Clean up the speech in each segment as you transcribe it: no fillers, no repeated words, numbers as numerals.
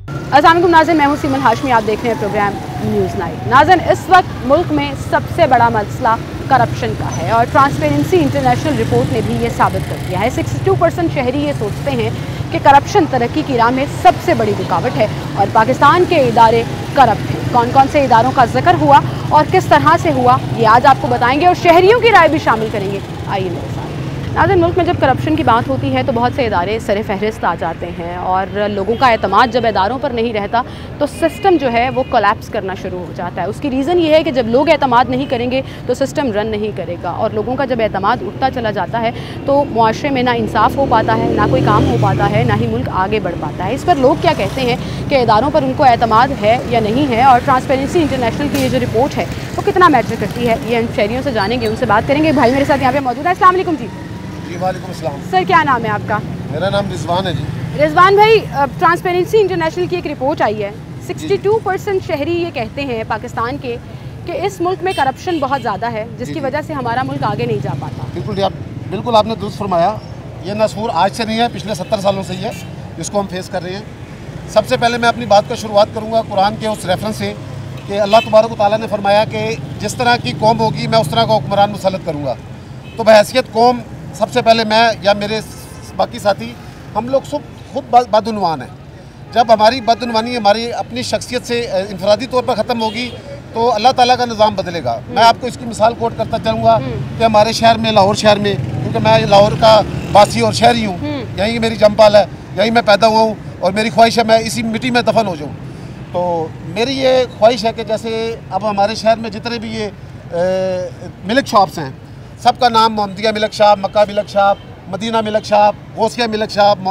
अस्सलाम वालेकुम नाज़रीन, मैं हूं सीमन हाशमी। आप देख रहे हैं प्रोग्राम न्यूज़ नाइट। नाज़रीन, इस वक्त मुल्क में सबसे बड़ा मसला करप्शन का है और ट्रांसपेरेंसी इंटरनेशनल रिपोर्ट ने भी ये साबित कर दिया है। 62% शहरी ये सोचते हैं कि करप्शन तरक्की की राह में सबसे बड़ी रुकावट है और पाकिस्तान के इदारे करप्ट हैं। कौन कौन से इदारों का जिक्र हुआ और किस तरह से हुआ, ये आज आपको बताएंगे और शहरियों की राय भी शामिल करेंगे। आइए मेरे साथ। नाज़रीन, मुल्क में जब करप्शन की बात होती है तो बहुत से इदारे सर फहरिस्त आ जाते हैं और लोगों का एतमाद जब इदारों पर नहीं रहता तो सिस्टम जो है वो कोलैप्स करना शुरू हो जाता है। उसकी रीज़न ये है कि जब लोग एतमाद नहीं करेंगे तो सिस्टम रन नहीं करेगा और लोगों का जब एतमाद उठता चला जाता है तो मुआशरे में ना इंसाफ हो पाता है, ना कोई काम हो पाता है, ना ही मुल्क आगे बढ़ पाता है। इस पर लोग क्या कहते हैं कि इदारों पर उनको एतमाद है या नहीं है और ट्रांसपेरेंसी इंटरनेशनल की ये जो रिपोर्ट है वो कितना मैटर करती है, ये हम शहरियों से जानेंगे, उनसे बात करेंगे। भाई मेरे साथ यहाँ पे मौजूद है। अस्सलाम वालेकुम जी। जी वालेकुम अस्सलाम। सर, क्या नाम है आपका? मेरा नाम रिजवान है जी। रिजवान भाई, ट्रांसपेरेंसी इंटरनेशनल की एक रिपोर्ट आई है। 62% शहरी ये कहते हैं पाकिस्तान के कि इस मुल्क में करप्शन बहुत ज़्यादा है जिसकी वजह से हमारा मुल्क आगे नहीं जा पाता। बिल्कुल आपने दुरुस्त फरमाया। ये नसूर आज से नहीं है, पिछले 70 सालों से ही है जिसको हम फेस कर रहे हैं। सबसे पहले मैं अपनी बात का शुरुआत करूँगा कुरान के उस रेफरेंस से कि अल्लाह तबारक व तआला ने फरमाया कि जिस तरह की कौम होगी मैं उस तरह का हुक्मरान मुसल्लत करूँगा। तो बहैसियत कौम सबसे पहले मैं या मेरे बाकी साथी हम लोग सब खुद बदउनवान हैं। जब हमारी बदउनवानी हमारी अपनी शख्सियत से इनफरादी तौर पर ख़त्म होगी तो अल्लाह ताला का निज़ाम बदलेगा। मैं आपको इसकी मिसाल कोट करता चलूँगा कि हमारे शहर में, लाहौर शहर में, क्योंकि मैं लाहौर का वासी और शहरी हूँ, यहीं मेरी जमपाल है, यहीं मैं पैदा हुआ हूँ और मेरी ख्वाहिश है मैं इसी मिट्टी में दफन हो जाऊँ। तो मेरी ये ख्वाहिश है कि जैसे अब हमारे शहर में जितने भी ये मिल्क शॉप्स हैं, सबका नाम Mohammadia milk shop, Makka milk shop, Madina milk shop, Gausia milk shop,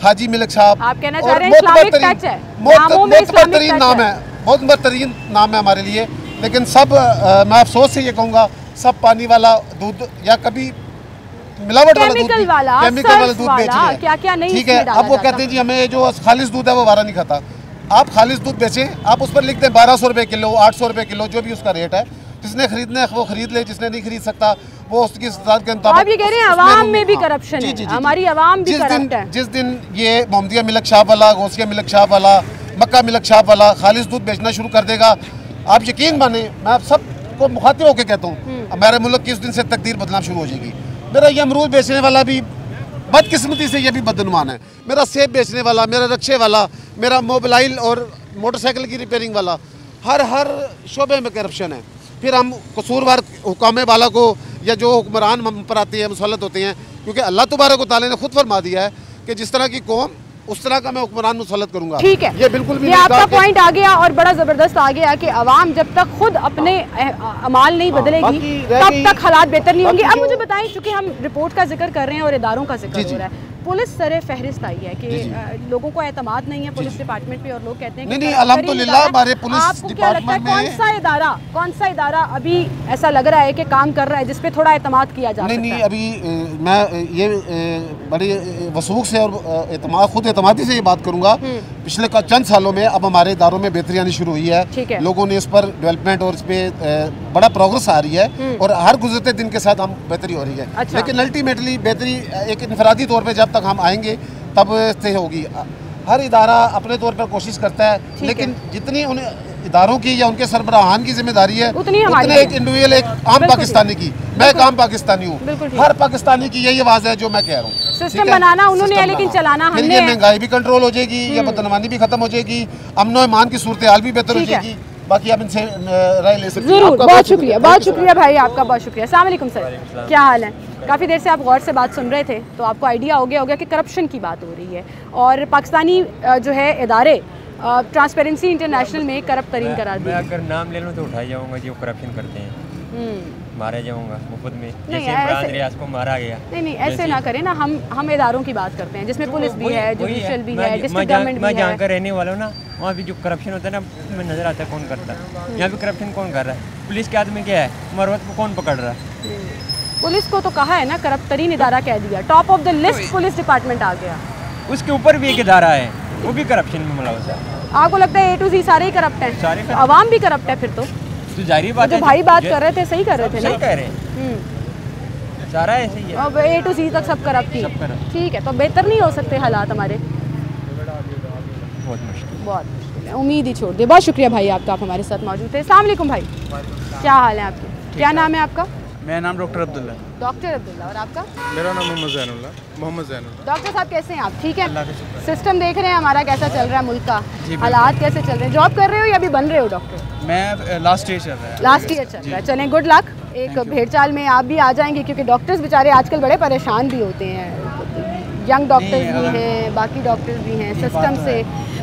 Haji milk shop, आप कहना चाह रहे हैं इस्लामिक टच है, नामों में इस्लामिक टच है। नाम है, बहुत बेहतरीन नाम है हमारे लिए, लेकिन सब मैं अफसोस से ये कहूँगा सब पानी वाला दूध या कभी मिलावट वाला दूध, केमिकल वाला दूध बेच रहे हैं। क्या नहीं, ठीक है। अब वो कहते हैं जी हमें जो खालिश दूध है वो वारा नहीं खाता। आप खालिश दूध बेचें, आप उस पर लिखते हैं 1200 रुपये किलो, 800 रुपये किलो, जो भी उसका रेट है। जिसने खरीदना है वो खरीद ले, जिसने नहीं खरीद सकता वो उसकी इस्तेमाल के मुताबिक। आप ये कह रहे हैं अवाम में भी करप्शन है, हमारी अवाम भी करप्ट है। जिस दिन ये मोहम्मदिया मिल्क शॉप वाला, गौसिया मिल्क शॉप वाला, मक्का मिल्क शॉप वाला खालिश दूध बेचना शुरू कर देगा, आप यकीन माने, मैं आप सबको मुखातिब होकर कहता हूँ, हमारे मुल्क की उस दिन से तकदीर बदलना शुरू हो जाएगी। मेरा ये अमरूद बेचने वाला भी बदकिस्मती से ये भी बदनुमान है, मेरा सेब बेचने वाला, मेरा रक्शे वाला, मेरा मोबाइल और मोटरसाइकिल की रिपेयरिंग वाला, हर शोबे में करप्शन है। फिर हम कसूरवार हुकामे वाला को या जो हुक्मरान पर आते हैं, मुसल्लत होते हैं, क्योंकि अल्लाह तबारक व तआला ने खुद फरमा दिया है कि जिस तरह की कौम उस तरह का मैं हुक्मरान मुसल्लत करूंगा। ठीक है, ये बिल्कुल भी ये आपका पॉइंट आ गया और बड़ा ज़बरदस्त आ गया कि अवाम जब तक खुद अपने अमाल नहीं बदलेगी तब तक हालात बेहतर नहीं होंगे। अब मुझे बताएं, चूँकि हम रिपोर्ट का जिक्र कर रहे हैं और इदारों का जिक्र हो रहा है, पुलिस सरे फहरिस्त आई है कि लोगों को एतमाद नहीं है पुलिस डिपार्टमेंट पे और लोग कहते हैं कि नहीं, अल्हम्दुलिल्लाह हमारे पुलिस डिपार्टमेंट में कौन सा इदारा अभी ऐसा लग रहा है कि काम कर रहा है जिस पे थोड़ा एतमाद किया जा सकता है? नहीं, अभी मैं ये बड़ी वसूख से और खुद एतमादी से ये बात करूँगा, पिछले चंद सालों में अब हमारे इदारों में बेहतरी आनी शुरू हुई है। लोगों ने इस पर डेवलपमेंट और इस पर बड़ा प्रोग्रेस आ रही है और हर गुजरते दिन के साथ हम बेहतरी हो रही है। अच्छा। लेकिन अल्टीमेटली बेहतरी एक इनफरादी तौर पर जब तक हम आएंगे तब से होगी। हर इदारा अपने तौर पर कोशिश करता है, लेकिन जितनी उन इदारों की या उनके सरबराहान की जिम्मेदारी है उतने एक इंडिविजुअल, एक आम पाकिस्तानी की, मैं एक आम पाकिस्तानी हूँ, हर पाकिस्तानी की यही आवाज़ है जो मैं कह रहा हूँ। सिस्टम बनाना उन्होंने है लेकिन चलाना हमने। महंगाई भी कंट्रोल हो जाएगी, या बदनवानी भी खत्म हो जाएगी, अमन और ईमान की सूरत हाल भी बेहतर हो जाएगी। बाकी आप इनसे राय ले सकते हैं। बहुत शुक्रिया भाई आपका, बहुत शुक्रिया। अस्सलाम वालेकुम सर, क्या हाल है? काफ़ी देर से आप गौर से बात सुन रहे थे तो आपको आइडिया हो गया कि करप्शन की बात हो रही है और पाकिस्तानी जो है इदारे ट्रांसपेरेंसी इंटरनेशनल में करप्ट तरीन करार दिया। मैं अगर नाम ले लूँ तो उठा जाऊँगा जो करप्शन करते हैं, मारा जाऊँगा मुफ्त में, जैसे इमरान रियाज को मारा गया। नहीं, ऐसे ना करें ना, हम इदारों की बात करते हैं जिसमें पुलिस भी है, जुडिशल भी है, डिस्ट्रिक्ट गवर्नमेंट भी है। मैं जहाँ का रहने वाला हूँ ना, वहाँ भी जो करप्शन होता है ना, मैं नजर आता है कौन करता है। यहाँ भी करप्शन कौन कर रहा है? पुलिस के हाथ में क्या है? मरवत को कौन पकड़ रहा है? पुलिस को तो कहा है ना करप्ट तरीन इदारा कह दिया, top of the list police department आ गया। उसके ऊपर भी एक इदारा है, वो भी करप्शन में मुलव्वस है। आपको लगता है A to Z सारे ही करप्ट हैं? सारे तो अवाम भी करप्ट है फिर तो जाहिर बात है। भाई बात कर रहे थे, सही कर रहे थे ना? सही कह रहे हैं, सारा ऐसे ही है। अब A to Z तक सब करप्ट ही। ठीक है, तो बेहतर नहीं हो सकते हालात हमारे? बहुत मुश्किल। बहुत मुश्किल है, उम्मीद ही छोड़ दे। बहुत शुक्रिया भाई आपका, आप हमारे साथ मौजूद थे। अस्सलाम वालेकुम भाई, क्या हाल है आपके? क्या नाम है आपका? मेरा नाम डॉक्टर अब्दुल्ला। डॉक्टर अब्दुल्ला। और आपका? मेरा नाम मोहम्मद जैनुल्लाह। डॉक्टर साहब कैसे हैं आप? ठीक है। अल्लाह का शुक्र है। सिस्टम देख रहे हैं हमारा कैसा चल रहा है मुल्क का, बिल्कुल। हालात कैसे चल रहे हैं? जॉब कर रहे हो या अभी बन रहे हो डॉक्टर? मैं लास्ट ईयर चल रहा है। लास्ट ईयर चल रहा है, चलें गुड लक। एक भेड़ चाल में आप भी आ जाएंगे, क्योंकि डॉक्टर्स बेचारे आजकल बड़े परेशान भी होते हैं। यंग डॉक्टर्स भी हैं, बाकी डॉक्टर्स भी हैं सिस्टम से।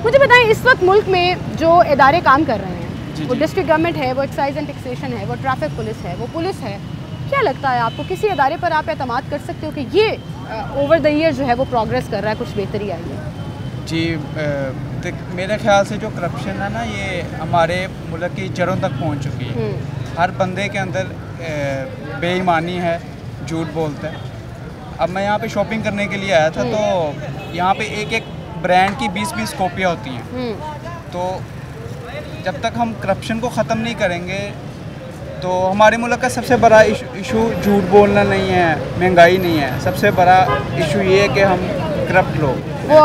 मुझे बताएं, इस वक्त मुल्क में जो इदारे काम कर रहे हैं, वो डिस्ट्रिक्ट गवर्नमेंट है, वो एक्साइज एंड टैक्सेशन है, वो ट्रैफिक पुलिस है, वो पुलिस है, क्या लगता है आपको किसी इदारे पर आप एतमाद कर सकते हो कि ये ओवर द ईयर जो है वो प्रोग्रेस कर रहा है, कुछ बेहतरी आई है? जी, मेरे ख्याल से जो करप्शन है ना, ये हमारे मुल्क की जड़ों तक पहुंच चुकी है। हर बंदे के अंदर बेईमानी है, झूठ बोलता है। अब मैं यहाँ पे शॉपिंग करने के लिए आया था, तो यहाँ पे एक एक ब्रांड की 20-20 कॉपियाँ होती हैं। तो जब तक हम करप्शन को ख़त्म नहीं करेंगे, तो हमारे मुल्क का सबसे बड़ा इशू झूठ बोलना नहीं है, महंगाई नहीं है। सबसे बड़ा इशू ये है कि हम करप्ट लोग, वो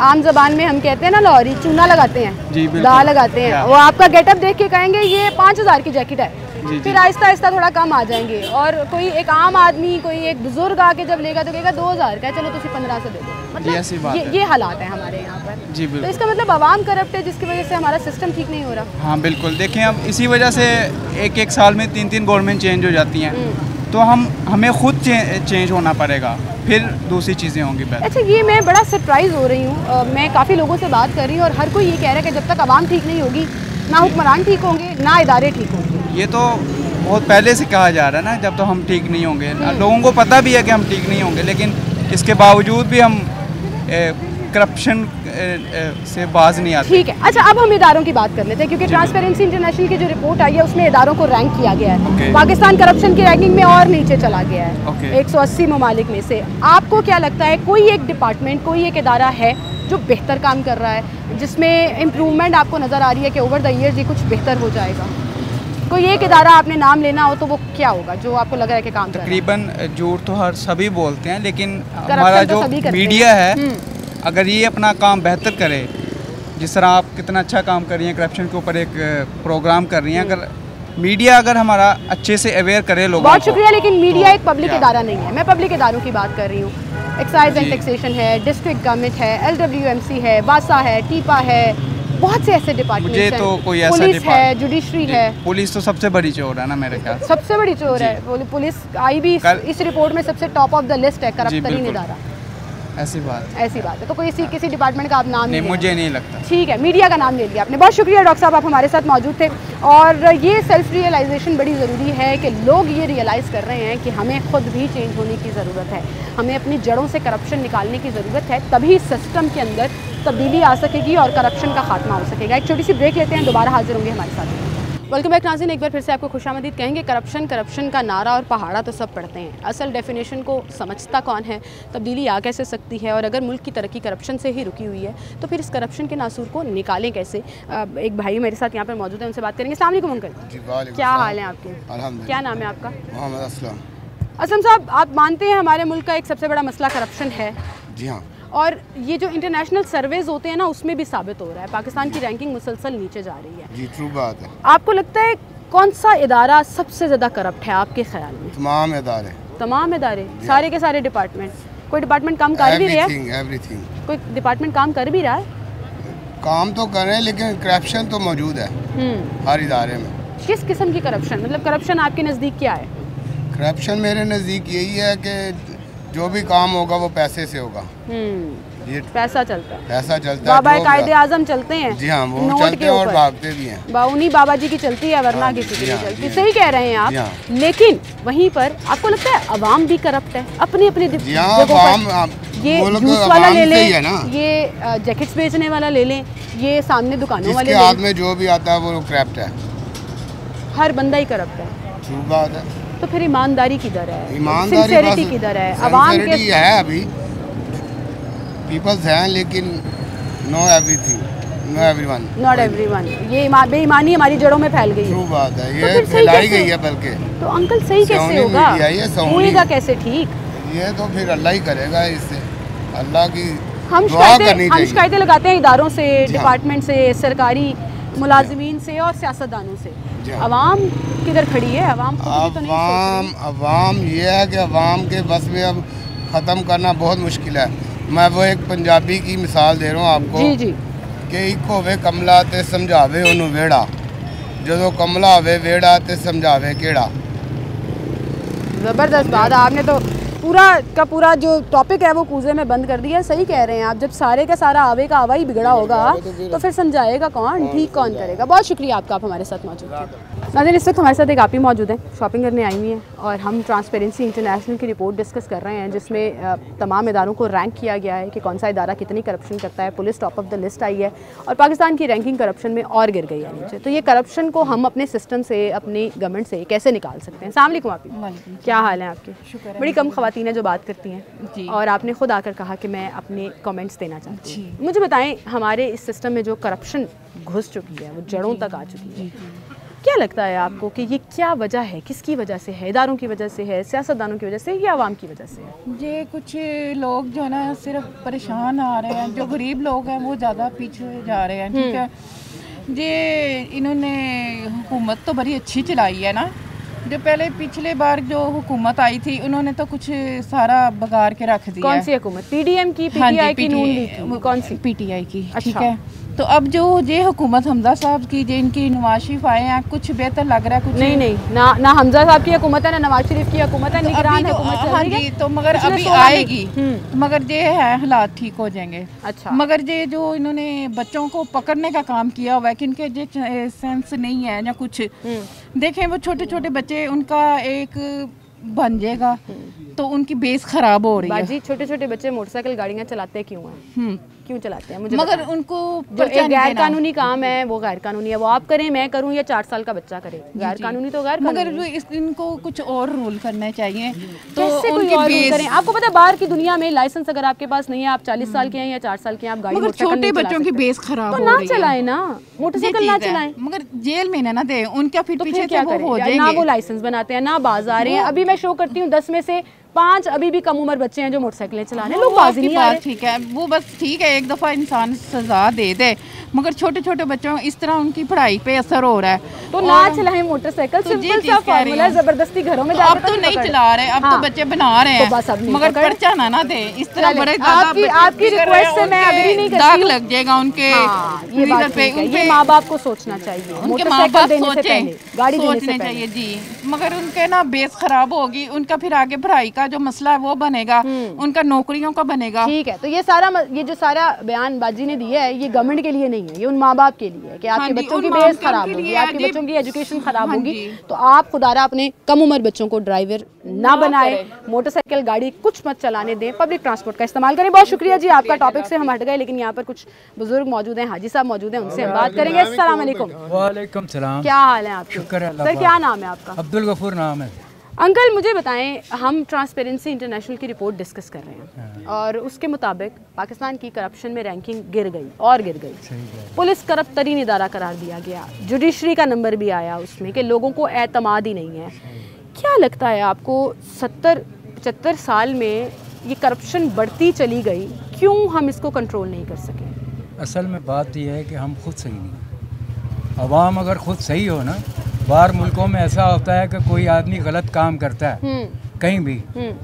आम जबान में हम कहते हैं ना, लाहौरी चूना लगाते हैं, जी बिल्कुल, दाल लगाते हैं। वो आपका गेटअप देख के कहेंगे ये 5000 की जैकेट है, फिर आहिस्ता आहिस्ता थोड़ा कम आ जाएंगे। और कोई एक आम आदमी, कोई एक बुजुर्ग आके जब लेगा तो कहेगा 2000 का है, चलो तुम 1500 दे दो। मतलब ये हालात है हमारे यहाँ पर। जी तो बिल्कुल। इसका मतलब आवाम करप्ट है, जिसकी वजह से हमारा सिस्टम ठीक नहीं हो रहा। हाँ बिल्कुल, देखें अब इसी वजह से एक साल में 3 गवर्नमेंट चेंज हो जाती हैं। तो हमें खुद चेंज होना पड़ेगा, फिर दूसरी चीज़ें होंगी बेहतर। अच्छा, ये मैं बड़ा सरप्राइज़ हो रही हूँ, मैं काफ़ी लोगों से बात कर रही हूँ और हर कोई ये कह रहा है कि जब तक आवाम ठीक नहीं होगी, ना हुक्मरान ठीक होंगे, ना इदारे ठीक होंगे। ये तो बहुत पहले से कहा जा रहा है ना, जब तो हम ठीक नहीं होंगे। लोगों को पता भी है कि हम ठीक नहीं होंगे, लेकिन इसके बावजूद भी हम करप्शन से बाज नहीं आते। ठीक है। अच्छा, अब हम इदारों की बात कर लेते हैं, क्योंकि ट्रांसपेरेंसी इंटरनेशनल की जो रिपोर्ट आई है उसमें इदारों को रैंक किया गया है। पाकिस्तान करप्शन की रैंकिंग में और नीचे चला गया है 180 ममालिक में से। आपको क्या लगता है, कोई एक डिपार्टमेंट, कोई एक इदारा है जो बेहतर काम कर रहा है, जिसमें इम्प्रूवमेंट आपको नज़र आ रही है कि ओवर द ईयर ये कुछ बेहतर हो जाएगा? कोई एक इदारा आपने नाम लेना हो तो वो क्या होगा जो आपको लग रहा है कि काम कर रहा है? तकरीबन झूठ तो हर सभी बोलते हैं, लेकिन हमारा जो मीडिया है, अगर ये अपना काम बेहतर करे, जिस तरह आप कितना अच्छा काम कर रही हैं, करप्शन के ऊपर एक प्रोग्राम कर रही हैं, अगर मीडिया अगर हमारा अच्छे से अवेयर करे लोगों को। बहुत शुक्रिया, लेकिन मीडिया एक पब्लिक इदारा नहीं है। मैं पब्लिक इदारों की बात कर रही हूँ। एक्साइज एंड टैक्सेशन है, डिस्ट्रिक्ट गवर्नमेंट है, LWMC है, वासा है, टीपा है, बहुत से ऐसे डिपार्टमेंट मुझे तो कोई ऐसा पुलिस है, जुडिशरी है। पुलिस तो सबसे बड़ी चोर है ना मेरे ख्याल। सबसे बड़ी चोर है पुलिस। आई भी इस रिपोर्ट में सबसे टॉप ऑफ द लिस्ट है करप्ट तरीन इदारा। ऐसी बात है। तो कोई किसी डिपार्टमेंट का आप नाम नहीं, मुझे नहीं लगता। ठीक है, मीडिया का नाम ले लिया आपने। बहुत शुक्रिया डॉक्टर साहब, आप हमारे साथ मौजूद थे। और ये सेल्फ रियलाइजेशन बड़ी ज़रूरी है कि लोग ये रियलाइज़ कर रहे हैं कि हमें खुद भी चेंज होने की ज़रूरत है, हमें अपनी जड़ों से करप्शन निकालने की ज़रूरत है, तभी सिस्टम के अंदर तब्दीली आ सकेगी और करप्शन का खात्मा हो सकेगा। एक छोटी सी ब्रेक लेते हैं, दोबारा हाजिर होंगे हमारे साथ। वेलकम बैक नाज़रीन, एक बार फिर से आपको खुशामदीद कहेंगे। करप्शन का नारा और पहाड़ा तो सब पढ़ते हैं, असल डेफिनेशन को समझता कौन है, तब्दीली आ कैसे सकती है, और अगर मुल्क की तरक्की करप्शन से ही रुकी हुई है तो फिर इस करप्शन के नासूर को निकालें कैसे? एक भाई मेरे साथ यहाँ पर मौजूद है, उनसे बात करेंगे। अस्सलाम वालेकुम अंकल, क्या हाल है आपके? क्या नाम है आपका? मोहम्मद असलम। असलम साहब, आप मानते हैं हमारे मुल्क का एक सबसे बड़ा मसला करप्शन है? जी हाँ। और ये जो इंटरनेशनल सर्वेज होते हैं ना, उसमें भी साबित हो रहा है पाकिस्तान की रैंकिंग मुसलसल नीचे जा रही है। जी ट्रू बात है। आपको लगता है कौन सा इदारा सबसे ज़्यादा करप्ट है आपके ख्याल में? तमाम इदारे सारे के सारे डिपार्टमेंट? कोई डिपार्टमेंट काम कर भी रहा है? एवरीथिंग। कोई डिपार्टमेंट काम कर भी रहा है? काम तो कर रहे हैं, लेकिन करप्शन तो मौजूद है हर इदारे में। किस किस्म की करप्शन? मतलब करप्शन आपके नज़दीक क्या है? करप्शन मेरे नज़दीक यही है कि जो भी काम होगा वो पैसे से होगा। ये पैसा चलता है, पैसा चलता है। बाबा कायदे आजम चलते हैं। जी हाँ, वो चलते हैं और भागते भी हैं। उन्हीं बाबा जी की चलती है, वरना किसी की नहीं चलती। सही कह रहे हैं आप। लेकिन वहीं पर आपको लगता है अवाम भी करप्ट है अपने अपने जगहों पर? ये जूस वाला ले लें, ये जैकेट्स बेचने वाला ले लें, ये सामने दुकानों वाले, हाथ में जो भी आता है वो करप्ट है। हर बंदा ही करप्ट है। ट्रू बात है। तो फिर ईमानदारी किधर है? ईमानदारी किधर है? अवाम के है अभी पीपल्स हैं, लेकिन no everything, no everyone, not everyone. ये बेईमानी हमारी जड़ों में फैल गई है। ट्रू बात है, ये फैलाई गई है। बल्कि तो अंकल सही कैसे होगा, होएगा कैसे ठीक? ये तो फिर अल्लाह ही करेगा। इससे अल्लाह की हम शिकायतें लगाते हैं इदारों से, डिपार्टमेंट से, सरकारी मुलाजिमीन से और सियासतदानों से। अवाम किधर खड़ी है? अवाम ये है कि अवाम के बस में अब ख़त्म करना बहुत मुश्किल है। मैं वो एक पंजाबी की मिसाल दे रहा हूँ आपको। जी जी। कि एक होवे कमला ते समझावे उन्होंने वेड़ा, जो कमला होवे वेड़ा ते समझावे केड़ा। ज़बरदस्त बात। आपने तो पूरा का पूरा जो टॉपिक है वो कूजे में बंद कर दिया। सही कह रहे हैं आप, जब सारे का सारा आवे का आवा ही बिगड़ा होगा तो फिर समझाएगा कौन, ठीक कौन करेगा। बहुत शुक्रिया आपका, आप हमारे साथ मौजूद थे। नाज़रीन, इस वक्त हमारे साथ एक आप ही मौजूद हैं, शॉपिंग करने आई हुई हैं और हम ट्रांसपेरेंसी इंटरनेशनल की रिपोर्ट डिस्कस कर रहे हैं जिसमें तमाम इदारों को रैंक किया गया है कि कौन सा इदारा कितनी करप्शन करता है। Police top of the list आई है और पाकिस्तान की रैंकिंग करप्शन में और गिर गई है नीचे। तो ये करप्शन को हम अपने सिस्टम से, अपनी गवर्नमेंट से कैसे निकाल सकते हैं? अस्सलाम वालेकुम। आप क्या हाल है आपके? बड़ी कम ख़वातीन है जो बात करती हैं और आपने खुद आकर कहा कि मैं अपने कमेंट्स देना चाहती हूँ। मुझे बताएं, हमारे इस सिस्टम में जो करप्शन घुस चुकी है, वो जड़ों तक आ चुकी है, क्या लगता है आपको कि ये क्या वजह है? किसकी वजह से है? इदारों की वजह से है, सियासतदानों की वजह से या आवाम की वजह से है? ये कुछ लोग जो है ना सिर्फ परेशान आ रहे हैं, जो गरीब लोग हैं वो ज़्यादा पीछे जा रहे हैं। ठीक है, ये इन्होंने हुकूमत तो बड़ी अच्छी चलाई है ना। जो पहले पिछले बार जो हुकूमत आई थी उन्होंने तो कुछ सारा बगाड़ के रख दिया। कौन सी हुकूमत? पीडीएम की, पीटीआई की, नून लीग की? कौन सी? पीटीआई की। अच्छा। ठीक है, तो अब जो ये हुकूमत हमजा साहब की, जो इनकी नवाज शरीफ आए हैं, कुछ बेहतर लग रहा है? कुछ नहीं, ना हमजा साहब की हुकूमत है, ना नवाज शरीफ की हुकूमत है, निगरान हुकूमत चल रही है। तो मगर अभी आएगी, मगर ये है हालात ठीक हो जाएंगे। अच्छा। मगर ये जो इन्होंने बच्चों को पकड़ने का काम किया हुआ है कि इनके जो सेंस नहीं है या कुछ, देखें वो छोटे छोटे बच्चे, उनका एक बन जाएगा तो उनकी बेस खराब हो रही है। बाजी, छोटे छोटे बच्चे मोटरसाइकिल गाड़ियाँ चलाते क्यों हैं? क्यों चलाते हैं? मुझे मगर उनको जो एक गैर कानूनी काम है वो गैर कानूनी है, वो आप करें, मैं करूं या 4 साल का बच्चा करे, गैर कानूनी तो गैर कानूनी। मगर इनको कुछ और रूल करने चाहिए। तो कोई और रूल करें? आपको पता है बाहर की दुनिया में लाइसेंस अगर आपके पास नहीं है, आप 40 साल के हैं या 4 साल के हैं, आप गाड़ी छोटे बच्चों की बेस खराब तो ना चलाएं ना, मोटरसाइकिल ना चलाएं, मगर जेल में ना दे उनका, फिर पीछे क्या करें? ना वो लाइसेंस बनाते हैं, ना बाज आ रहे हैं। अभी मैं शो करती हूँ 10 में से 5 अभी भी कम उम्र बच्चे हैं जो मोटरसाइकिलें चलाने, लोग बाजी नहीं आ रहे। ठीक है, वो बस ठीक है, एक दफ़ा इंसान सजा दे दे, मगर छोटे छोटे बच्चों इस तरह उनकी पढ़ाई पे असर हो रहा है तो ना चलाएं मोटरसाइकिल। सिंपल सा फार्मूला है, जबरदस्ती घरों में अब तो नहीं चला रहे, अब तो बच्चे बना रहे हैं, मगर पर्चा ना दे इस तरह। बड़े आपकी रिक्वेस्ट से मैं अग्री नहीं करती, दाग लग जाएगा उनके। ये बात पे ये माँ बाप को सोचना चाहिए, उनके माँ बाप सोचें, गाड़ी सोचना चाहिए जी। मगर उनके ना बेस खराब होगी, उनका फिर आगे पढ़ाई का जो मसला है वो बनेगा, उनका नौकरियों का बनेगा। ठीक है, तो ये जो सारा बयान बाजी ने दिया है ये गवर्नमेंट के लिए नहीं है, ये उन माँ बाप के लिए है कि आपके बच्चों की बेस खराब होगी, आपके बच्चों की एजुकेशन खराब होगी, तो आप खुदारा अपने कम उम्र बच्चों को ड्राइवर ना बनाए, मोटरसाइकिल गाड़ी कुछ मत चलाने दें, पब्लिक ट्रांसपोर्ट का इस्तेमाल करें। बहुत शुक्रिया जी, आपका टॉपिक से हम हट गए, लेकिन यहाँ पर कुछ बुजुर्ग मौजूद हैं, हाजी साहब मौजूद हैं, उनसे हम बात करेंगे। अस्सलाम वालेकुम। वालेकुम सलाम। क्या हाल है आपके? सर क्या नाम है आपका? अब्दुल गफूर नाम है। अंकल मुझे बताएं, हम ट्रांसपेरेंसी इंटरनेशनल की रिपोर्ट डिस्कस कर रहे हैं और उसके मुताबिक पाकिस्तान की करप्शन में रैंकिंग गिर गई और गिर गई। पुलिस करप्ट तरीन इदारा करार दिया गया, जुडिशरी का नंबर भी आया उसमें कि लोगों को एतमाद ही नहीं है। क्या लगता है आपको 70-75 साल में ये करप्शन बढ़ती चली गई, क्यों हम इसको कंट्रोल नहीं कर सके? असल में बात यह है कि हम खुद सही नहीं। अवाम अगर खुद सही हो ना, बाहर मुल्कों में ऐसा होता है कि कोई आदमी गलत काम करता है कहीं भी,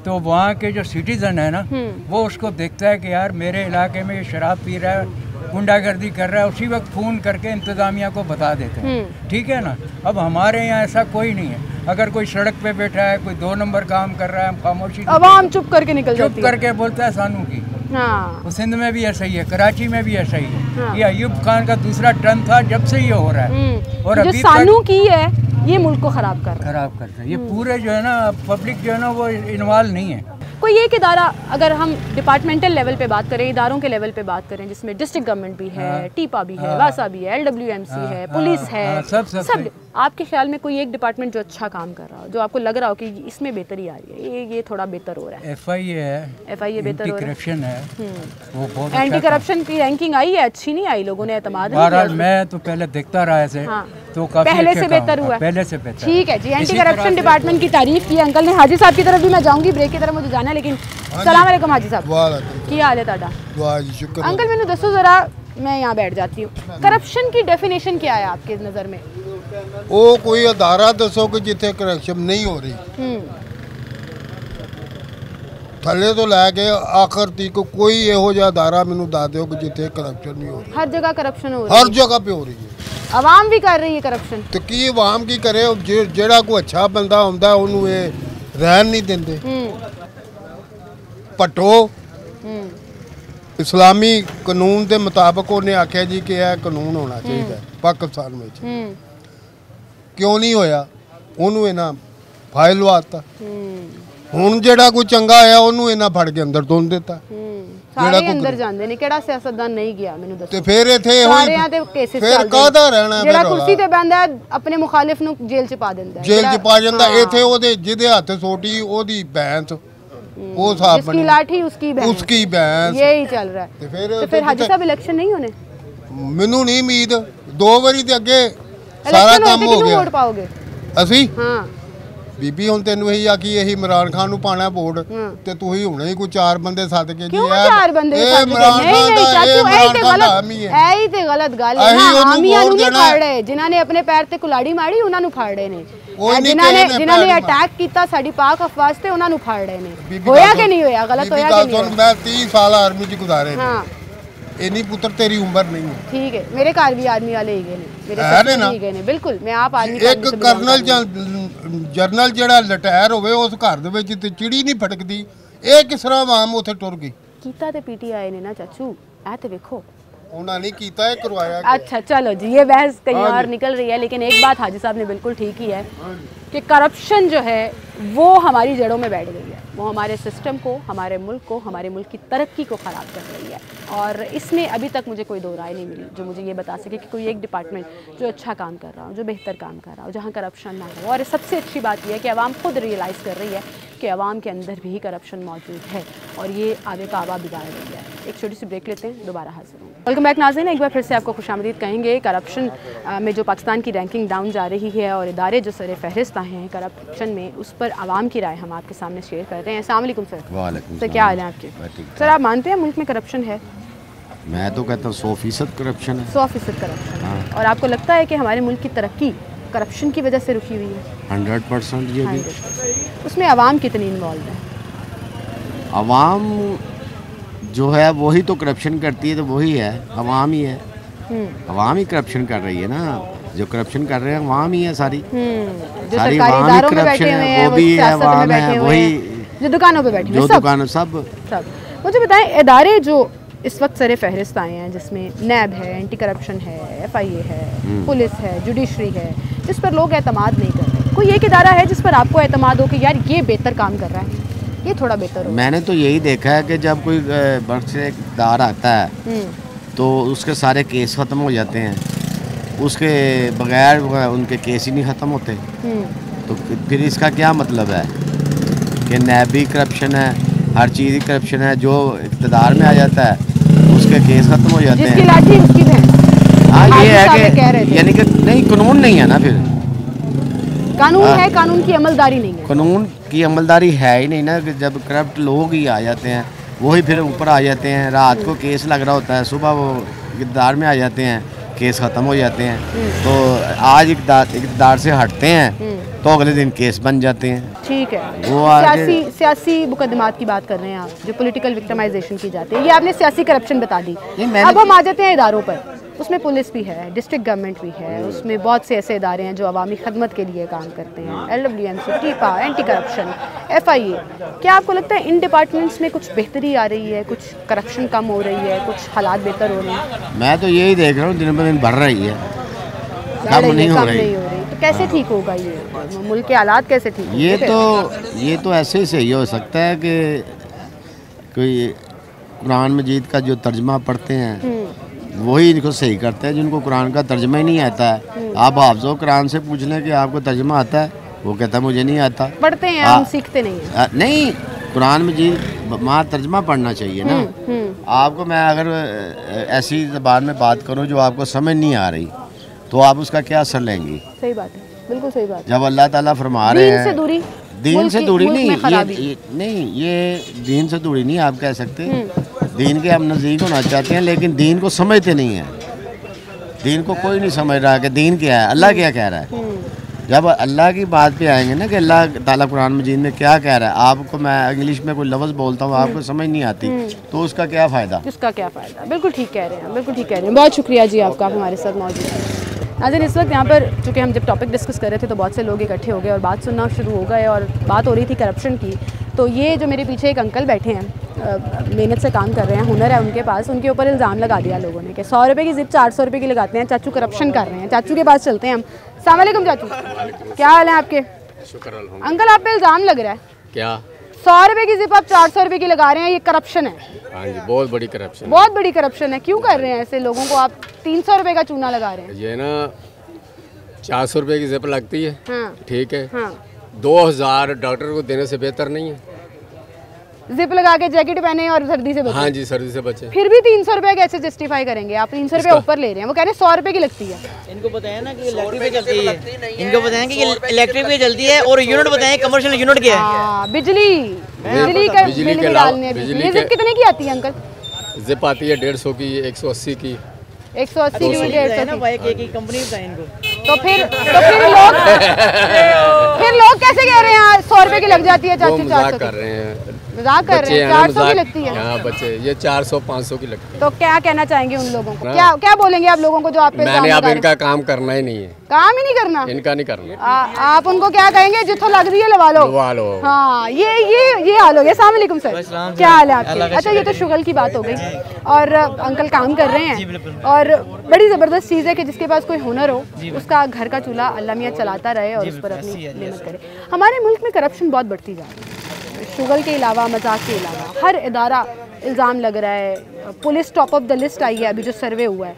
तो वहाँ के जो सिटीजन है ना वो उसको देखता है कि यार मेरे इलाके में ये शराब पी रहा है, गुंडागर्दी कर रहा है, उसी वक्त फ़ोन करके इंतज़ामिया को बता देते हैं। ठीक है ना। अब हमारे यहाँ ऐसा कोई नहीं है, अगर कोई सड़क पे बैठा है, कोई 2 नंबर काम कर रहा है, हम खामोशी, अवाम चुप करके निकल जाती है, चुप करके बोलता है सानू की। हाँ। सिंध में भी ऐसा ही है, कराची में भी ऐसा ही है। हाँ। ये अयूब खान का दूसरा टर्म था जब से ये हो रहा है, और अभी सानू की है ये मुल्क को खराब करता है। ये पूरे जो है ना पब्लिक जो है ना वो इन्वॉल्व नहीं है। कोई एक इदारा, अगर हम डिपार्टमेंटल लेवल पे बात करें, इदारों के लेवल पे बात करें, जिसमें डिस्ट्रिक्ट गवर्नमेंट भी है, टीपा भी है, वासा भी है, LWMC है, पुलिस है, सब आपके ख्याल में कोई एक डिपार्टमेंट जो अच्छा काम कर रहा हो, जो आपको लग रहा हो कि इसमें बेहतरी आ रही है, ये थोड़ा बेहतर हो रहा है? FIA है, FIA बेहतर हो रहा है, करप्शन है, वो बहुत एंटी करप्शन की रैंकिंग आई है, अच्छी नहीं आई, लोगों ने एतमाद नहीं किया। मैं तो पहले देखता रहा ऐसे, तो काफी पहले अच्छे से काम बेहतर हुआ है। पहले से बेहतर। ठीक है जी, एंटी इसी तरह करप्शन से- डिपार्टमेंट की तारीफ की अंकल ने। हाजी साहब की तरफ भी मैं जाऊंगी, ब्रेक की तरफ मुझे जाना है, लेकिन सलाम अलैकुम हाजी साहब, की हाल है ताड़ा? अंकल मैंने दसो जरा, मैं यहाँ बैठ जाती हूँ। करप्शन की डेफिनेशन क्या है आपके नज़र में? ਉਹ ਕੋਈ ਅਦਾਰਾ ਦੱਸੋ ਕਿ ਜਿੱਥੇ ਕਰਪਸ਼ਨ ਨਹੀਂ ਹੋ ਰਹੀ, ਥੱਲੇ ਤੋਂ ਲੈ ਕੇ ਆਖਰ ਤੱਕ ਕੋਈ ਇਹੋ ਜਿਹਾ ਅਦਾਰਾ ਮੈਨੂੰ ਦੱਸ ਦਿਓ ਕਿ ਜਿੱਥੇ ਕਰਪਸ਼ਨ ਨਹੀਂ ਹੋ ਰਹੀ। हर जगह करप्शन हो रही ਹਰ ਜਗ੍ਹਾ पे ਹੋ ਰਹੀ ਹੈ। है, आवाम भी कर रही है करप्शन। ਤੇ ਕੀ ਆਵਾਮ ਕੀ ਕਰੇ? ਜਿਹੜਾ ਕੋਈ ਅੱਛਾ ਬੰਦਾ ਹੁੰਦਾ ਉਹਨੂੰ ਇਹ ਰਹਿਣ ਨਹੀਂ ਦਿੰਦੇ। ਭੱਟੋ ਇਸਲਾਮੀ ਕਾਨੂੰਨ ਦੇ ਮੁਤਾਬਕ ਉਹਨੇ ਆਖਿਆ ਜੀ ਕਿ ਇਹ ਕਾਨੂੰਨ ਹੋਣਾ ਚਾਹੀਦਾ ਪਾਕਿਸਤਾਨ ਵਿੱਚ। ਕਿਉਂ ਨਹੀਂ ਹੋਇਆ? ਉਹਨੂੰ ਇਹਨਾਂ ਫਾਇਲ ਲਵਾਤਾ। ਹੁਣ ਜਿਹੜਾ ਕੋਈ ਚੰਗਾ ਆਇਆ ਉਹਨੂੰ ਇਹਨਾਂ ਫੜ ਕੇ ਅੰਦਰ ਤੋੜ ਦਿੱਤਾ। ਸਾਰੇ ਅੰਦਰ ਜਾਂਦੇ ਨੇ, ਕਿਹੜਾ ਸਿਆਸਤਦਾਨ ਨਹੀਂ ਗਿਆ ਮੈਨੂੰ ਦੱਸੋ? ਤੇ ਫਿਰ ਇੱਥੇ ਸਾਰਿਆਂ ਤੇ ਕੇਸਿਸ ਚੱਲਦੇ ਫਿਰ ਕਾਹਦਾ ਰਹਿਣਾ? ਜਿਹੜਾ ਕੁਰਸੀ ਤੇ ਬੈਠਦਾ ਹੈ ਆਪਣੇ ਮੁਖਾਲਿਫ ਨੂੰ ਜੇਲ੍ਹ ਚ ਪਾ ਦਿੰਦਾ ਹੈ, ਜੇਲ੍ਹ ਚ ਪਾ ਜਾਂਦਾ। ਇੱਥੇ ਉਹਦੇ ਜਿਹਦੇ ਹੱਥ ਸੋਟੀ ਉਹਦੀ ਭੈਂਸ, ਉਹ ਸਾਹਬ जिसकी लाठी उसकी भैंस, ਉਸकी ਭੈंस। यही चल रहा है। ਤੇ फिर हाजी साहब इलेक्शन नहीं होने? ਮੈਨੂੰ ਨਹੀਂ ਉਮੀਦ। 2 ਵਾਰੀ ਤੇ ਅੱਗੇ ਸਾਰਾ इलेक्शन ਕੰਮ होते ਹੋ किहनू ਗਿਆ। वोट पाओगे? ਅਸੀਂ हाँ ਬੀਬੀ ਹੁਣ ਤੈਨੂੰ ਇਹੀ ਆ ਕਿ ਇਹੀ ਇਮਰਾਨ ਖਾਨ ਨੂੰ ਪਾਣਾ ਵੋਟ, ਤੇ ਤੂੰ ਹੀ ਹੁਣੇ ਹੀ ਕੋਈ 4 ਬੰਦੇ ਸੱਦ ਕੇ क्यों 4 बंदे ਇਹ साथ ਇਮਰਾਨ नहीं ਖਾਨ नहीं ਦਾ, ਇਹ चाचू ਇਮਰਾਨ ऐ ते ਖਾਨ ਦਾ गलत ਹਾਮੀ ਹੈ। ऐ ते गलत गल है ਅਸੀਂ ना। ਉਹਨੂੰ ਹਾਮੀਆਂ ਨੂੰ ਵੋਟ ਨਹੀਂ ਦੇਣਾ। ਫੜ ਰਹੇ, ਜਿਨ੍ਹਾਂ ਨੇ ਆਪਣੇ ਪੈਰ ਤੇ ਕੁਲਾੜੀ ਮਾਰੀ ਉਹਨਾਂ ਨੂੰ ਫੜ ਰਹੇ ਨੇ। ਕੋਈ ਨਹੀਂ ਜਿਨ੍ਹਾਂ ਕਿਸੇ ਨੇ ਨੇ ਪੈਰ ਅਟੈਕ ਕੀਤਾ ਸਾਡੀ ਪਾਕ ਅਫਵਾਜ ਤੇ ਉਹਨਾਂ ਨੂੰ ਫੜ ਰਹੇ ਨੇ। ਬੀਬੀ ਹੋਇਆ ਗੱਲ ਕਿ ਨਹੀਂ ਹੋਇਆ? ਗਲਤ ਬੀਬੀ ਹੋਇਆ ਗੱਲ ਕਿ ਨਹੀਂ ਸੁਣ, ਹੋਇਆ? ਮੈਂ 30 ਸਾਲ ਆਰਮੀ ਚ ਗੁਜ਼ਾਰੇ ਨੇ। हाँ ਇੰਨੀ ਪੁੱਤਰ ਤੇਰੀ ਉਮਰ ਨਹੀਂ ਹੈ। ठीक है, मेरे घर भी आर्मी वाले ही गए ने, मेरे है ससुर ना? भी गए ने। बिल्कुल, मैं आप आर्मी ਇੱਕ ਕਰਨਲ ਜਾਂ ਜਰਨਲ ਜਿਹੜਾ ਰਿਟਾਇਰ ਹੋਵੇ ਉਸ ਘਰ ਦੇ ਵਿੱਚ ਤੇ ਚਿੜੀ ਨਹੀਂ ਫਟਕਦੀ। ਇਹ ਕਿਸ ਤਰ੍ਹਾਂ ਆਵਾਮ ਉੱਥੇ ਟੁਰ ਗਈ? कीता ते पीटीआई ने ना चाचू, ऐ ते देखो। ਉਹਨਾਂ ਨੇ ਕੀਤਾ, ਇਹ करवाया गया। अच्छा चलो जी, ये बहस कहीं हाँ और जी। निकल रही है, लेकिन एक बात हाजी साहब ने बिल्कुल ठीक ही है कि करप्शन जो है वो हमारी जड़ों में बैठ गई है। वो हमारे सिस्टम को, हमारे मुल्क को, हमारे मुल्क की तरक्की को ख़राब कर रही है। और इसमें अभी तक मुझे कोई दो राय नहीं मिली जो मुझे ये बता सके कि कोई एक डिपार्टमेंट जो अच्छा काम कर रहा हो, जो बेहतर काम कर रहा हो, जहाँ करप्शन ना हो। और सबसे अच्छी बात यह है कि आवाम खुद रियलाइज़ कर रही है कि आवाम के अंदर भी करप्शन मौजूद है और ये आगे का आवा बिगाड़ रही है। एक छोटी सी ब्रेक लेते हैं, दोबारा हाजिर होंगे। वेलकम बैक नाज़रीन, एक बार फिर से आपको खुशामदीद कहेंगे। करप्शन में जो पाकिस्तान की रैंकिंग डाउन जा रही है और इदारे जो सर फहरिस्त आए हैं करप्शन में, उस पर आवाम की राय हम आपके सामने शेयर कर रहे हैं। अस्सलाम वालेकुम सर। वालेकुम सर, क्या हाल है आपके? सर, आप मानते हैं मुल्क में करप्शन है? मैं तो कहता हूँ 100% करप्शन है। 100% करप्शन है। और आपको लगता है कि हमारे मुल्क की तरक्की करप्शन की वजह से रुकी हुई है? 100% ये भी। 100%। उसमें आवाम कितनी इन्वॉल्व है? आवाम जो है वही तो करप्शन करती है, तो वही है, आवाम ही है। आवाम ही करप्शन कर रही है ना, जो करप्शन कर रहे हैं आवाम ही है सारी। जो सारी सरकारी आवाम ही इदारों में बैठे करप्शन हुए है, हैं, वो भी है, सियासत में आवाम बैठे है, हुए वही हैं, जो दुकानों पे बैठे हुए जो हैं, सब दुकान सब। मुझे बताएं, इदारे जो इस वक्त सरे फहरिस्त आए हैं जिसमें नैब है, एंटी करप्शन है, FIA है, पुलिस है, जुडिशरी है, जिस पर लोग एतमाद नहीं कर रहे, कोई एक इदारा है जिस पर आपको एतमाद हो कि यार ये बेहतर काम कर रहा है, ये थोड़ा बेहतर हो? मैंने तो यही देखा है कि जब कोई बख्शदार आता है तो उसके सारे केस ख़त्म हो जाते हैं, उसके बगैर उनके केस ही नहीं ख़त्म होते। तो फिर इसका क्या मतलब है कि नैब भी करप्शन है, हर चीज़ ही करप्शन है, जो इक़्तिदार में आ जाता है उसके केस ख़त्म हो जाते जिसकी हैं। लाठी उसकी भैंस। हाँ, ये साहब है कह रहे कि थे। यानी कि नहीं, कानून नहीं है ना, फिर कानून है, कानून की अमलदारी नहीं है। कानून की अमलदारी है ही नहीं ना, कि जब करप्ट लोग ही आ जाते हैं वही फिर ऊपर आ जाते हैं। रात को केस लग रहा होता है, सुबह वो इक़्तिदार में आ जाते हैं, केस ख़त्म हो जाते हैं। तो आज इक़्तिदार से हटते हैं तो अगले दिन केस बन जाते हैं। ठीक है, वो आगे- सियासी मुकदमात की बात कर रहे हैं आप, जो पॉलिटिकल विक्टिमाइजेशन की जाती है। ये आपने सियासी करप्शन बता दी। नहीं, मैंने- अब हम आ जाते हैं इदारों पर। उसमें पुलिस भी है, डिस्ट्रिक्ट गवर्नमेंट भी है, उसमें बहुत से ऐसे इदारे हैं जो अवामी खदमत के लिए काम करते हैं, LWMC, टीपा, एंटी करप्शन, FIA। क्या आपको लगता है इन डिपार्टमेंट्स में कुछ बेहतरी आ रही है, कुछ करप्शन कम हो रही है, कुछ हालात बेहतर हो रहे हैं? मैं तो यही देख रहा हूँ, दिन ब दिन बढ़ रही है, कम नहीं हो रही। तो कैसे ठीक होगा ये? मुल्क के हालात कैसे ठीक होंगे? ये तो ऐसे ही सही हो सकता है कि कोई कुरान मजीद का जो तर्जमा पढ़ते हैं वही इनको सही करते हैं, जिनको कुरान का तर्जमा ही नहीं आता है। आप हाफ़िज़ो कुरान से पूछ लें कि आपको तर्जमा आता है, वो कहता है मुझे नहीं आता। पढ़ते हैं हम, सीखते नहीं हैं। नहीं, कुरान मजीद वहाँ तर्जमा पढ़ना चाहिए ना। आपको मैं अगर ऐसी ज़बान में बात करूँ जो आपको समझ नहीं आ रही तो आप उसका क्या असर लेंगी? सही बात है, बिल्कुल सही बात है। जब अल्लाह ताला फरमा रहे हैं दीन से दूरी, दीन से दूरी नहीं, ये नहीं ये दीन से दूरी नहीं आप कह सकते। दीन के हम नज़दीक होना चाहते हैं, लेकिन दीन को समझते नहीं हैं। दीन को कोई नहीं समझ रहा कि दीन क्या है, अल्लाह क्या कह रहा है। जब अल्लाह की बात पे आएंगे ना कि अल्लाह ताला कुरान मजीद में क्या कह रहा है, आपको मैं इंग्लिश में कोई लफ्ज़ बोलता हूँ आपको समझ नहीं आती, तो उसका क्या फ़ायदा? उसका क्या फ़ायदा, बिल्कुल ठीक कह रहे हैं, बिल्कुल ठीक कह रहे हैं। बहुत शुक्रिया जी आपका, आप हमारे साथ मौजूद हैं। नाज़रीन, इस वक्त यहाँ पर चूँकि हम जब टॉपिक डिस्कस कर रहे थे तो बहुत से लोग इकट्ठे हो गए और बात सुनना शुरू हो गए और बात हो रही थी करप्शन की। तो ये जो मेरे पीछे एक अंकल बैठे हैं, मेहनत से काम कर रहे हैं, हुनर है उनके पास, उनके ऊपर इल्ज़ाम लगा दिया लोगों ने कि 100 रुपये की ज़िप 400 रुपये की लगाते हैं, चाचू करप्शन कर रहे हैं। चाचू के पास चलते हैं हम। अस्सलाम वालेकुम चाचू, क्या हाल है आपके? शुक्र अंकल, आप पे इल्ज़ाम लग रहा है क्या 100 रुपये की ज़िप आप 400 रुपये की लगा रहे हैं, ये करप्शन है। हाँ जी, बहुत बड़ी करप्शन, बहुत बड़ी करप्शन है। क्यों कर रहे हैं ऐसे लोगों को आप 300 रुपये का चूना लगा रहे हैं? ये ना 400 रुपये की ज़िप लगती है, हाँ, ठीक है, हाँ। 2000 डॉक्टर को देने से बेहतर नहीं है। जिप लगा के जैकेट पहने और सर्दी से बचे। हाँ जी, सर्दी से बचे। फिर भी 300 रुपये कैसे जस्टिफाई करेंगे आप? 300 रुपये ऊपर ले रहे हैं, वो कह रहे हैं 100 रुपये की लगती है। इनको बताया ना कि इलेक्ट्रिक पे चलती है, इनको बताया कि इलेक्ट्रिक पे चलती है और यूनिट बताएं कमर्शियल यूनिट क्या है। बिजली का बिल भी डालने हैं। ये जिप कितने की आती है अंकल? जिप आती है 150 की, 180 की, 180 की, 150 की कंपनी बताएं इनको। तो फिर लोग कैसे कह रहे हैं 100 रुपये की लग जाती है चाचू? 400 कर रहे हैं, मजाक कर रहे हैं, 400 की लगती है। हाँ बच्चे, ये 400-500 की लगती है। तो क्या कहना चाहेंगे उन लोगों को? क्या बोलेंगे आप लोगों को जो आप पे मैंने अब इनका काम करना ही नहीं है, काम ही नहीं करना, इनका नहीं करना। आप उनको क्या कहेंगे? जिथों लग रही है लगा लो। हाँ, ये हाल हो गया। अस्सलाम वालेकुम सर, क्या हाल है आपके? अच्छा, ये तो शुगल की बात हो गई और अंकल काम कर रहे हैं और बड़ी ज़बरदस्त चीज़ है कि जिसके पास कोई हुनर हो उसका घर का चूल्हा अल्लाह मियाँ चलाता रहे और उस पर अपनी मेहनत करे। हमारे मुल्क में करप्शन बहुत बढ़ती जा रही है, शुगल के अलावा, मजाक के अलावा हर इदारा इल्ज़ाम लग रहा है। Police top of the list आई है अभी जो सर्वे हुआ है।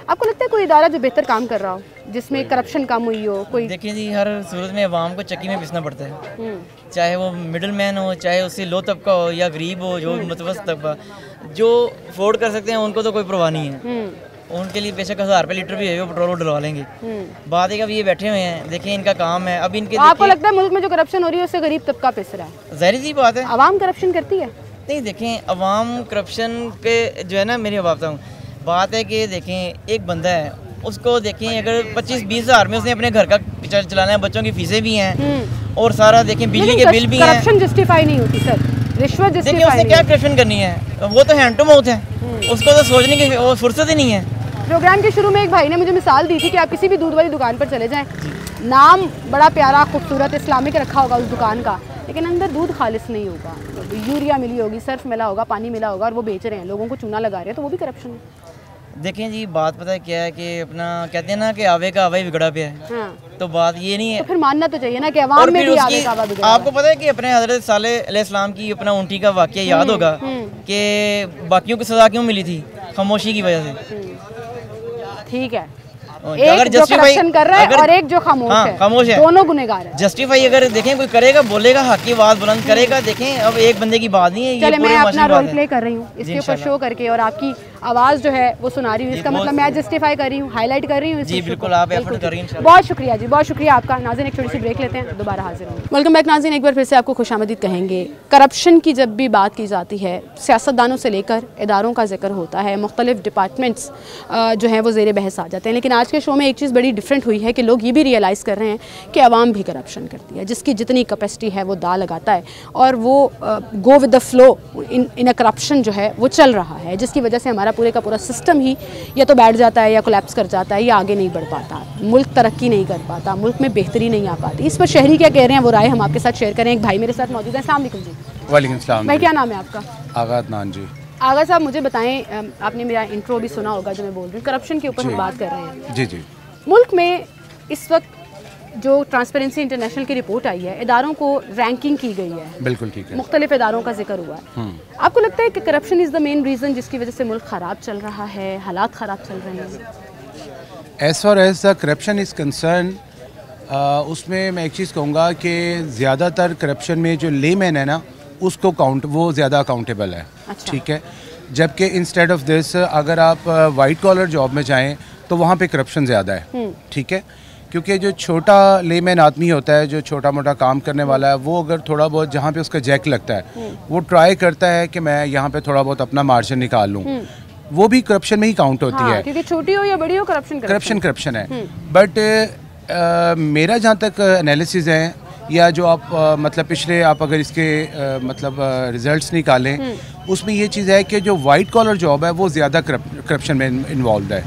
आपको लगता है कोई इदारा जो बेहतर काम कर रहा हो, जिसमें करप्शन कम हुई हो? कोई देखिए जी, हर सूरत में अवाम को चक्की में पिसना पड़ता है, चाहे वो मिडिल मैन हो, चाहे उससे लो तबका हो या गरीब हो, जो मतवस्त तबका। जो अफोर्ड कर सकते हैं उनको तो कोई परवाह नहीं है, उनके लिए बेशक 1000 रुपये लीटर भी है वो पेट्रोल डलवा लेंगे। बात है कि अब ये बैठे हुए हैं, देखिए इनका काम है। अब इनके आपको लगता है मुल्क में जो करप्शन हो रही है उससे गरीब तबका पिस रहा है? ज़ाहिर सी बात है। अवाम करप्शन करती है? नहीं, देखें अवाम करप्शन के जो है ना, मेरी बताता हूँ, बात है कि देखें एक बंदा है, उसको देखें अगर 25-20 हज़ार में उसने अपने घर का चलाना है, बच्चों की फीसें भी हैं और सारा देखें बिजली के बिल भी हैं। करप्शन जस्टिफाई नहीं होती सर, रिश्वत जस्टिफाई। उसने क्या करप्शन करनी है? वो तो हैंड टू माउथ है, उसको तो सोचने की फुर्सत ही नहीं है। प्रोग्राम के शुरू में एक भाई ने मुझे मिसाल दी थी कि आप किसी भी दूध वाली दुकान पर चले जाएं, नाम बड़ा प्यारा खूबसूरत इस्लामिक रखा होगा उस दुकान का, लेकिन अंदर दूध खालिस नहीं होगा, यूरिया मिली होगी, सर्फ मिला होगा, पानी मिला होगा और वो बेच रहे हैं, लोगों को चूना लगा रहे हैं, तो वो भी करप्शन है। देखें जी, बात पता है क्या है कि अपना कहते हैं ना कि आवे का आवा ही बिगड़ा पे है। हाँ। तो बात ये नहीं है, तो फिर मानना तो चाहिए ना कि अवाम में भी आवे का आवा बिगड़ा। आपको पता है कि अपने हज़रत सालेह अलैहिस्सलाम की अपना ऊँटी का वाक़या याद होगा कि बाकियों को सज़ा क्यों मिली थी? खामोशी की वजह से। ठीक है, एक जो करप्शन कर रहा है और एक जो खामोश है, दोनों गुनहगार है। जस्टिफाई अगर देखें कोई करेगा, बोलेगा, हक की आवाज़ बुलंद करेगा। देखें अब एक बंदे की बात नहीं है। चले, मैं अपना रोल प्ले कर रही हूँ इसके ऊपर शो करके और आपकी आवाज़ जो है वो सुना रही हूँ, इसका मतलब मैं जस्टिफाई कर रही हूँ, हाईलाइट कर रही हूँ। जी बिल्कुल, आप एफर्ट कर रही हैं। बहुत शुक्रिया जी, बहुत शुक्रिया आपका। नाज़रीन, एक छोटी सी ब्रेक लेते हैं, दोबारा हाजिर होंगे। वेलकम बैक नाज़रीन, एक बार फिर से आपको खुशामदीद कहेंगे। करप्शन की जब भी बात की जाती है, सियासतदानों से लेकर इदारों का जिक्र होता है, मुख्तलिफ डिपार्टमेंट्स जो हैं वो ज़ेर बहस आ जाते हैं, लेकिन आज के शो में एक चीज़ बड़ी डिफरेंट हुई है कि लोग ये भी रियलाइज़ कर रहे हैं कि आवाम भी करप्शन करती है, जिसकी जितनी कैपेसिटी है वो दा लगाता है और वो go with the flow in a corruption जो है वो चल रहा है, जिसकी वजह से हमारा पूरे का पूरा सिस्टम ही या तो बैठ जाता है या कोलैप्स कर जाता है या आगे नहीं बढ़ पाता, मुल्क तरक्की नहीं कर पाता, मुल्क में बेहतरी नहीं आ पाती। इस पर शहरी क्या कह रहे हैं वो राय हम आपके साथ शेयर करें। एक भाई मेरे साथ मौजूद है। अस्सलाम वालेकुम जी। वालेकुम सलाम। भाई, क्या नाम है आपका? आगा अदनान जी। आगा साहब, मुझे बताएं, आपने मेरा इंट्रो भी सुना होगा जो मैं बोल रही हूँ, करप्शन के ऊपर हम बात कर रहे हैं। जी जी। मुल्क में इस वक्त जो ट्रांसपेरेंसी इंटरनेशनल की रिपोर्ट आई है, इदारों को रैंकिंग की गई है, बिल्कुल ठीक है, मुख्तलिफ इदारों का जिक्र हुआ है। आपको लगता है कि corruption is the main reason जिसकी वजह से मुल्क ख़राब चल रहा है, हालात ख़राब चल रहे हैं? As far as the corruption is concern, उसमें मैं एक चीज़ कहूँगा कि ज़्यादातर करप्शन में जो लेमैन है ना, उसको वो ज़्यादा अकाउंटेबल है। अच्छा। ठीक है, जबकि इंस्टेड ऑफ दिस अगर आप वाइट कॉलर जॉब में जाएँ तो वहाँ पे करप्शन ज़्यादा है, ठीक है। क्योंकि जो छोटा लेमैन आदमी होता है, जो छोटा मोटा काम करने वाला है, वो अगर थोड़ा बहुत जहाँ पे उसका जैक लगता है वो ट्राई करता है कि मैं यहाँ पे थोड़ा बहुत अपना मार्जिन निकाल लूँ, वो भी करप्शन में ही काउंट होती है। क्योंकि छोटी हो या बड़ी हो करप्शन है। बट मेरा जहाँ तक एनालिसिस है या जो आप मतलब पिछले आप अगर इसके मतलब रिजल्ट्स निकालें, उसमें ये चीज़ है कि जो वाइट कॉलर जॉब है वो ज़्यादा करप्शन में इन्वॉल्व है,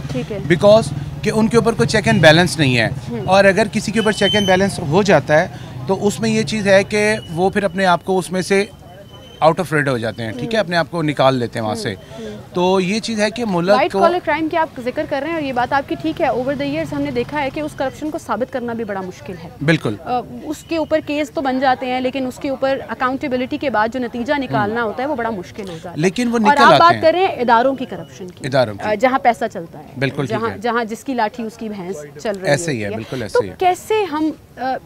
बिकॉज कि उनके ऊपर कोई चेक एंड बैलेंस नहीं है। और अगर किसी के ऊपर चेक एंड बैलेंस हो जाता है तो उसमें ये चीज़ है कि वो फिर अपने आप को उसमें से आउट ऑफ रेड हो जाते हैं, ठीक है, अपने आप को निकाल लेते हैं वहाँ से। तो ये चीज़ है कि मुल्क वाइट कॉलर क्राइम की आप जिक्र कर रहे हैं और ये बात आपकी ठीक है। ओवर द इयर्स हमने देखा है कि उस करप्शन को साबित करना भी बड़ा मुश्किल है। बिल्कुल उसके ऊपर केस तो बन जाते हैं, लेकिन उसके ऊपर अकाउंटेबिलिटी के बाद जो नतीजा निकालना होता है वो बड़ा मुश्किल हो जाता है। लेकिन वो और आप बात कर रहे हैं इदारों की करप्शन की, जहाँ पैसा चलता है, बिल्कुल जहाँ जिसकी लाठी उसकी भैंस चल रही है, ऐसे ही है, बिल्कुल ऐसे ही है। कैसे हम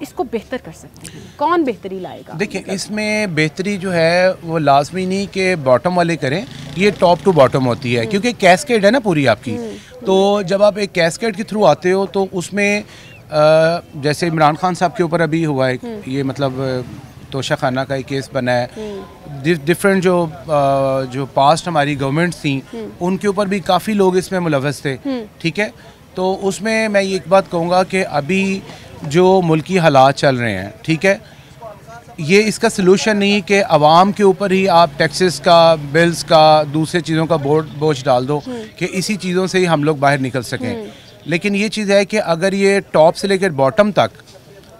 इसको बेहतर कर सकते हैं, कौन बेहतरी लाएगा? देखिए, इसमें बेहतरी जो है वो लाजमी नहीं कि बॉटम वाले करें, ये टॉप टू बॉटम होती है, क्योंकि कैस्केड है ना पूरी आपकी। तो जब आप एक कैस्केड के थ्रू आते हो तो उसमें जैसे इमरान खान साहब के ऊपर अभी हुआ है ये मतलब तोशा खाना का एक केस बना है, डिफरेंट जो पास्ट हमारी गवर्नमेंट्स थी उनके ऊपर भी काफ़ी लोग इसमें मुलव्वस थे, ठीक है। तो उसमें मैं ये एक बात कहूँगा कि अभी जो मुल्की हालात चल रहे हैं, ठीक है, ये इसका सलूशन नहीं कि आवाम के ऊपर ही आप टैक्सेस का, बिल्स का, दूसरे चीज़ों का बोझ डाल दो कि इसी चीज़ों से ही हम लोग बाहर निकल सकें। लेकिन ये चीज़ है कि अगर ये टॉप से लेकर बॉटम तक,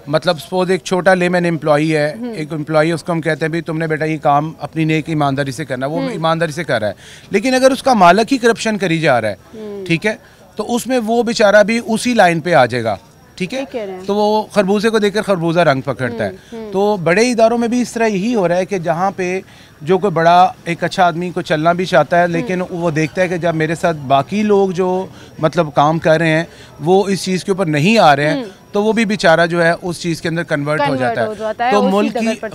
मतलब सपोज एक छोटा लेमैन एम्प्लॉई है, एक एम्प्लॉई, उसको हम कहते हैं भाई तुमने बेटा ये काम अपनी नेक ईमानदारी से करना, वो ईमानदारी से कर रहा है। लेकिन अगर उसका मालिक ही करप्शन करी जा रहा है, ठीक है, तो उसमें वो बेचारा भी उसी लाइन पे आ जाएगा, ठीक है। तो वो खरबूजे को देखकर खरबूजा रंग पकड़ता है। तो बड़े इदारों में भी इस तरह यही हो रहा है कि जहाँ पे जो कोई बड़ा एक अच्छा आदमी को चलना भी चाहता है, लेकिन वो देखता है कि जब मेरे साथ बाकी लोग जो मतलब काम कर रहे हैं वो इस चीज़ के ऊपर नहीं आ रहे हैं, तो वो भी बेचारा जो है उस चीज़ के अंदर कन्वर्ट हो जाता है। तो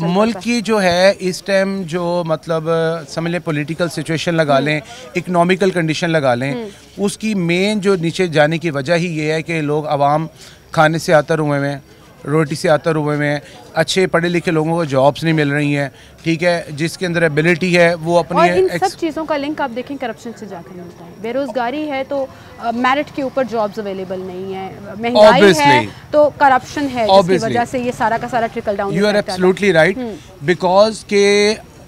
मुल्क की जो है इस टाइम जो मतलब समझ लें पॉलिटिकल सिचुएशन लगा लें, इकनॉमिकल कंडीशन लगा लें, उसकी मेन जो नीचे जाने की वजह ही ये है कि लोग आवाम खाने से आतर हुए हैं, रोटी से आतर हुए हैं, अच्छे पढ़े लिखे लोगों को जॉब्स नहीं मिल रही हैं, ठीक है, जिसके अंदर एबिलिटी है वो अपनी। और इन सब चीज़ों का लिंक आप देखें करप्शन से जाकर मिलता है। बेरोजगारी है तो मेरिट के ऊपर जॉब्स अवेलेबल नहीं है, महंगाई है तो करप्शन है, जिसकी वजह से ये सारा का सारा trickle down. You are absolutely right, because के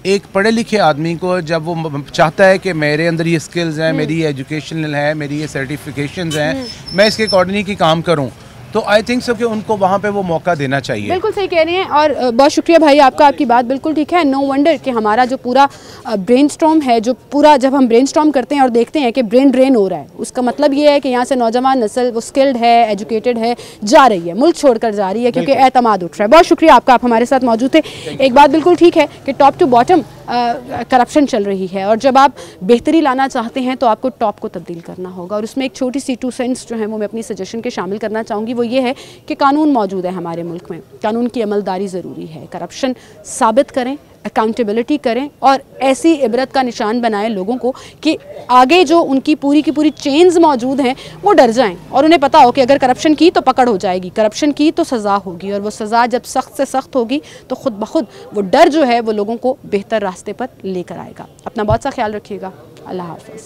एक पढ़े लिखे आदमी को जब वो चाहता है कि मेरे अंदर ये स्किल्स हैं, मेरी एजुकेशनल है, मेरी ये सर्टिफिकेशंस हैं, मैं इसके अकॉर्डिंग की काम करूँ, तो आई थिंक सो कि उनको वहाँ पे वो मौका देना चाहिए। बिल्कुल सही कह रहे हैं और बहुत शुक्रिया भाई आपका, आपकी बात बिल्कुल ठीक है। नो वंडर कि हमारा जो पूरा ब्रेनस्टॉर्म है, जो पूरा जब हम ब्रेनस्टॉर्म करते हैं और देखते हैं कि ब्रेन ड्रेन हो रहा है, उसका मतलब ये है कि यहाँ से नौजवान नस्ल वो स्किल्ड है, एजुकेटेड है, जा रही है, मुल्क छोड़कर जा रही है, क्योंकि एतमाद उठ रहा है। बहुत शुक्रिया आपका, आप हमारे साथ मौजूद थे। एक बात बिल्कुल ठीक है कि टॉप टू बॉटम करप्शन चल रही है और जब आप बेहतरी लाना चाहते हैं तो आपको टॉप को तब्दील करना होगा। और उसमें एक छोटी सी 2 सेंट्स जो है वो मैं अपनी सजेशन के शामिल करना चाहूँगी, वो ये है कि कानून मौजूद है हमारे मुल्क में, कानून की अमलदारी ज़रूरी है। करप्शन साबित करें, अकाउंटेबिलिटी करें और ऐसी इबरत का निशान बनाएं लोगों को कि आगे जो उनकी पूरी की पूरी चेन्स मौजूद हैं वो डर जाएं और उन्हें पता हो कि अगर करप्शन की तो पकड़ हो जाएगी, करप्शन की तो सज़ा होगी, और वो सज़ा जब सख्त से सख्त होगी तो खुद ब खुद वो डर जो है वो लोगों को बेहतर रास्ते पर लेकर आएगा। अपना बहुत सा ख्याल रखिएगा। अल्लाह हाफ़िज़।